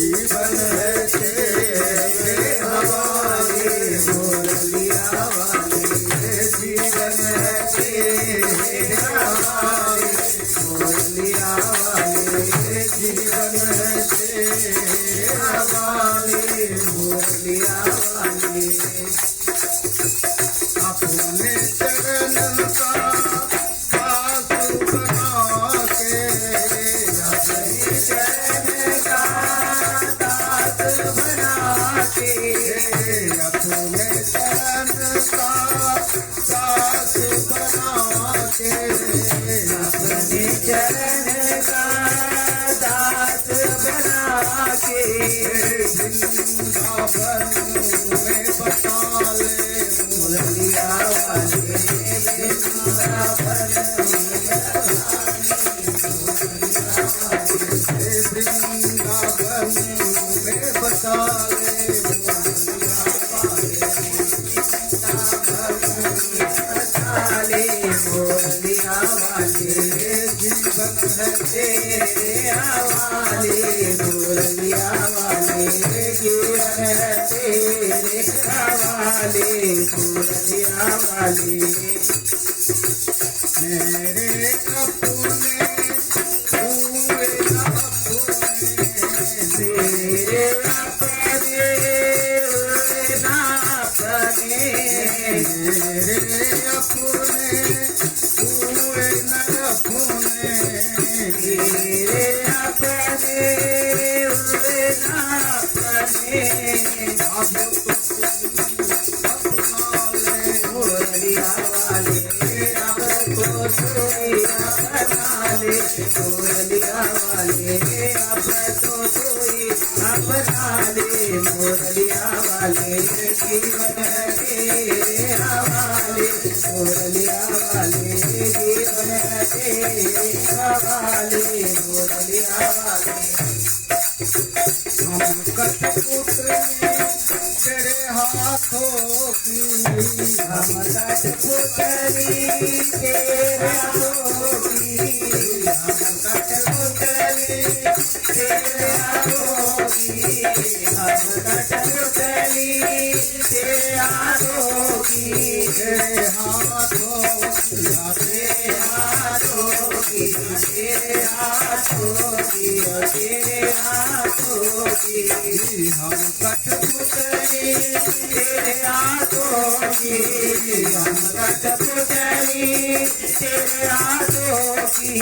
जीवन है तेरे हवाले मुरलिया वाले जीवन है तेरे हवाले मुरलिया वाले जीवन है तेरे हवाले मुरलिया वाले अपने चरण का साथ बना के अपने चरण का दास बना के अपने चरण का दास बना के अपने चरण का दास बना के वृंदावन में बसा ले मुरलिया वाले वृंदावन में बसा ले मुरलिया वाले जीवन है तेरे हवाले मुरलिया वाले जीवन है तेरे हवाले मुरलिया वाले मेरे अपने हुए न अपने मेरे अपने हुए न अपने मेरे अपने हुए न अपने मेरे अपने हुए न अपने अब तो अपना ले मुरलिया वाले अब तो कोई अपना ले मुरलिया वाले अब तो कोई अपना ले मुरलिया वाले जीवन है तेरे हवाले मुरलिया वाले जीवन है तेरे हवाले मुरलिया वाले हम कठपुत्र में तेरे हाथों की हम कठपुतली तेरे हाथों की हम कठपुतली तेरे हाथों की हम कठपुतली तेरे हाथों की तेरे हाथों तेरे हाथों की तेरे हाथों की तेरे हाथों की हम कठपुतली तेरे हाथों की हम कठपुतली तेरे हाथों की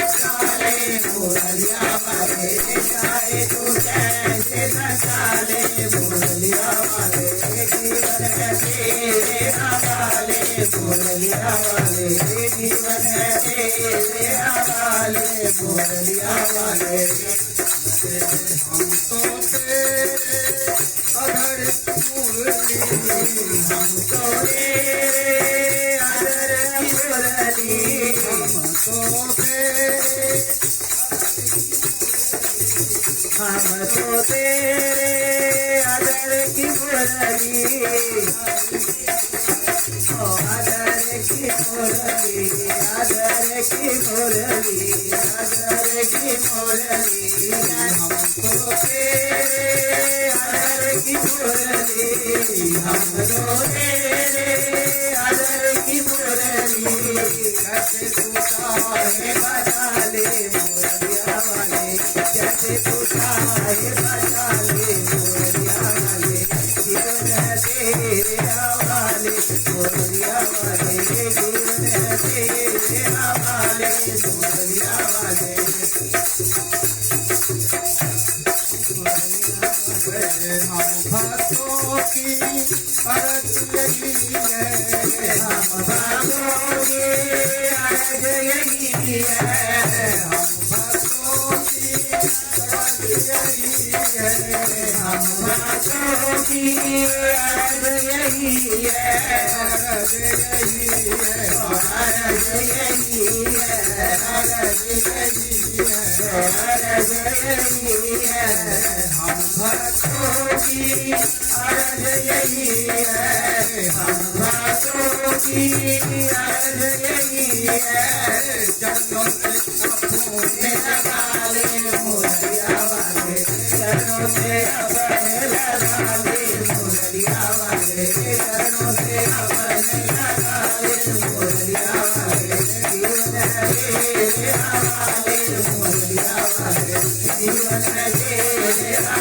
चाले मुरलिया वाले चाहे तू कैसे न चाले मुरलिया वाले जीवन है तेरे हवाले मुरलिया वाले जीवन है तेरे हवाले मुरलिया वाले हम तो तेरे अधर मुरली हम तो तेरे अधर मुरली हम तो तेरे अदर की मुरली अदर की मुरली अदर की मुरली अदर की मुरली हमको तेरे अदर की मुरली हमको तेरे अदर की मुरली कैसे तू चाहे बजा ले मुरलिया वाले कैसे तू चाहे बजा ले मुरलिया वाले जीवन है तेरे हवाले मुरलिया वाले जीवन है तेरे हवाले मुरलिया वाले हम भक्तों की अर्ज यही है हम भक्तों की अर्ज यही है हम भक्तों की अर्ज यही है हम भक्तों की अर्ज यही है अर्ज यही है अर्ज यही है अर्ज यही है अर्ज यही है हम भक्तों की अर्ज यही है हम भक्तों की अर्ज यही है जन्नों से अपने लगा ले जीवन के